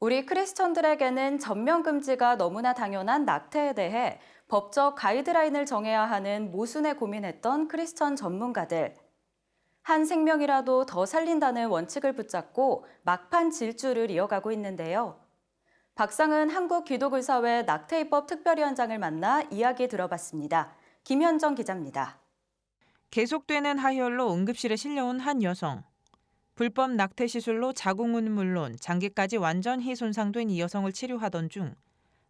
우리 크리스천들에게는 전면 금지가 너무나 당연한 낙태에 대해 법적 가이드라인을 정해야 하는 모순에 고민했던 크리스천 전문가들. 한 생명이라도 더 살린다는 원칙을 붙잡고 막판 질주를 이어가고 있는데요. 박상은 한국기독의사회 낙태입법 특별위원장을 만나 이야기 들어봤습니다. 김현정 기자입니다. 계속되는 하혈로 응급실에 실려온 한 여성. 불법 낙태 시술로 자궁은 물론 장기까지 완전히 손상된 이 여성을 치료하던 중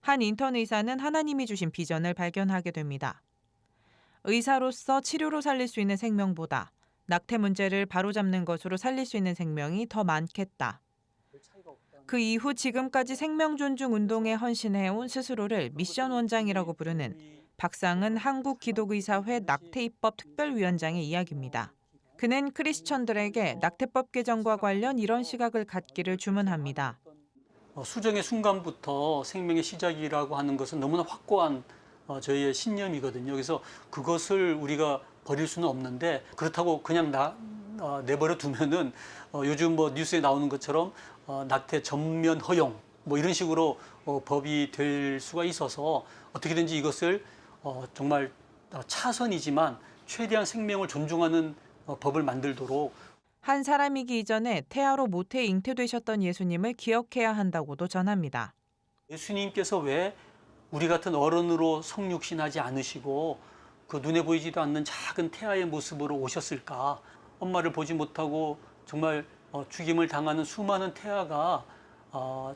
한 인턴 의사는 하나님이 주신 비전을 발견하게 됩니다. 의사로서 치료로 살릴 수 있는 생명보다 낙태 문제를 바로잡는 것으로 살릴 수 있는 생명이 더 많겠다. 그 이후 지금까지 생명 존중 운동에 헌신해온 스스로를 미션 원장이라고 부르는 박상은 한국기독의사회 낙태입법 특별위원장의 이야기입니다. 그는 크리스천들에게 낙태법 개정과 관련 이런 시각을 갖기를 주문합니다. 수정의 순간부터 생명의 시작이라고 하는 것은 너무나 확고한 저희의 신념이거든요. 그래서 그것을 우리가 버릴 수는 없는데 그렇다고 그냥 내버려 두면은 요즘 뭐 뉴스에 나오는 것처럼 낙태 전면 허용 뭐 이런 식으로 법이 될 수가 있어서 어떻게든지 이것을 정말 차선이지만 최대한 생명을 존중하는 법을 만들도록 한 사람이기 이전에 태아로 모태에 잉태되셨던 예수님을 기억해야 한다고도 전합니다. 예수님께서 왜 우리 같은 어른으로 성육신하지 않으시고 그 눈에 보이지도 않는 작은 태아의 모습으로 오셨을까? 엄마를 보지 못하고 정말 죽임을 당하는 수많은 태아가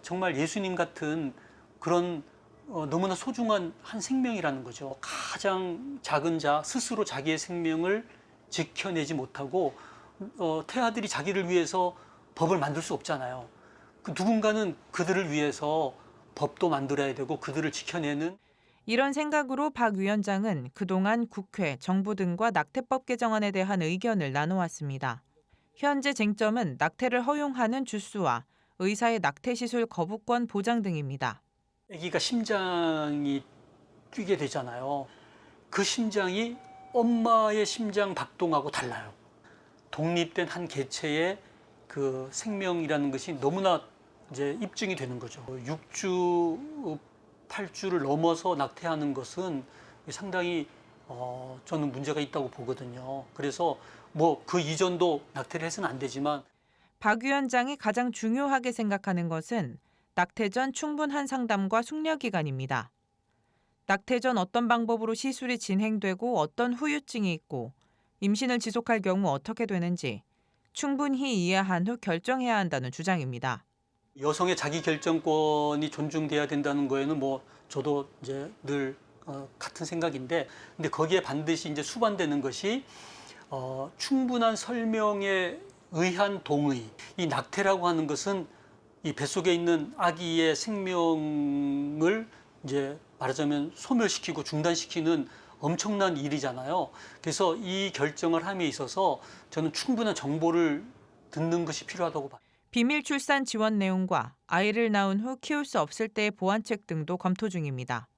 정말 예수님 같은 그런 너무나 소중한 한 생명이라는 거죠. 가장 작은 자 스스로 자기의 생명을 지켜내지 못하고 태아들이 자기를 위해서 법을 만들 수 없잖아요. 그 누군가는 그들을 위해서 법도 만들어야 되고 그들을 지켜내는. 이런 생각으로 박 위원장은 그동안 국회, 정부 등과 낙태법 개정안에 대한 의견을 나눠왔습니다. 현재 쟁점은 낙태를 허용하는 주수와 의사의 낙태 시술 거부권 보장 등입니다. 아기가 심장이 뛰게 되잖아요. 그 심장이 엄마의 심장 박동하고 달라요. 독립된 한 개체의 그 생명이라는 것이 너무나 이제 입증이 되는 거죠. 6주, 8주를 넘어서 낙태하는 것은 상당히 저는 문제가 있다고 보거든요. 그래서 뭐 그 이전도 낙태를 해서는 안 되지만 박 위원장이 가장 중요하게 생각하는 것은 낙태 전 충분한 상담과 숙려 기간입니다. 낙태 전 어떤 방법으로 시술이 진행되고 어떤 후유증이 있고 임신을 지속할 경우 어떻게 되는지 충분히 이해한 후 결정해야 한다는 주장입니다. 여성의 자기 결정권이 존중돼야 된다는 거에는 뭐 저도 이제 늘 같은 생각인데, 근데 거기에 반드시 이제 수반되는 것이 충분한 설명에 의한 동의. 이 낙태라고 하는 것은 이 뱃속에 있는 아기의 생명을 이제 말하자면 소멸시키고 중단시키는 엄청난 일이잖아요. 그래서 이 결정을 함에 있어서 저는 충분한 정보를 듣는 것이 필요하다고 봐요. 비밀 출산 지원 내용과 아이를 낳은 후 키울 수 없을 때의 보완책 등도 검토 중입니다.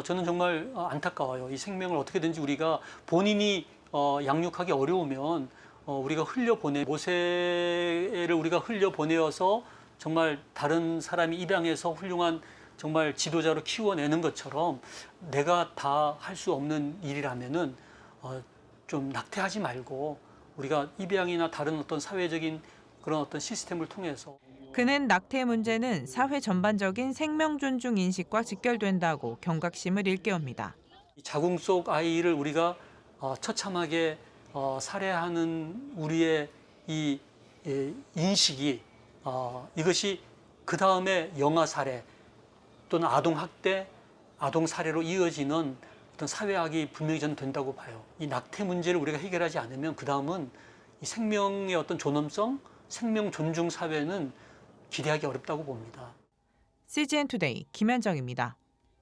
저는 정말 안타까워요. 이 생명을 어떻게든지 우리가 본인이 양육하기 어려우면 우리가 모세를 우리가 흘려보내어서 정말 다른 사람이 입양해서 훌륭한 정말 지도자로 키워내는 것처럼 내가 다 할 수 없는 일이라면은 좀 낙태하지 말고 우리가 입양이나 다른 어떤 사회적인 그런 어떤 시스템을 통해서. 그는 낙태 문제는 사회 전반적인 생명 존중 인식과 직결된다고 경각심을 일깨웁니다. 자궁 속 아이를 우리가 처참하게 살해하는 우리의 이 인식이 이것이 그 다음에 영아 살해 또는 아동 학대, 아동 살해로 이어지는 어떤 사회학이 분명히 저는 된다고 봐요. 이 낙태 문제를 우리가 해결하지 않으면 그 다음은 이 생명의 어떤 존엄성, 생명 존중 사회는 기대하기 어렵다고 봅니다. CGN 투데이 김현정입니다.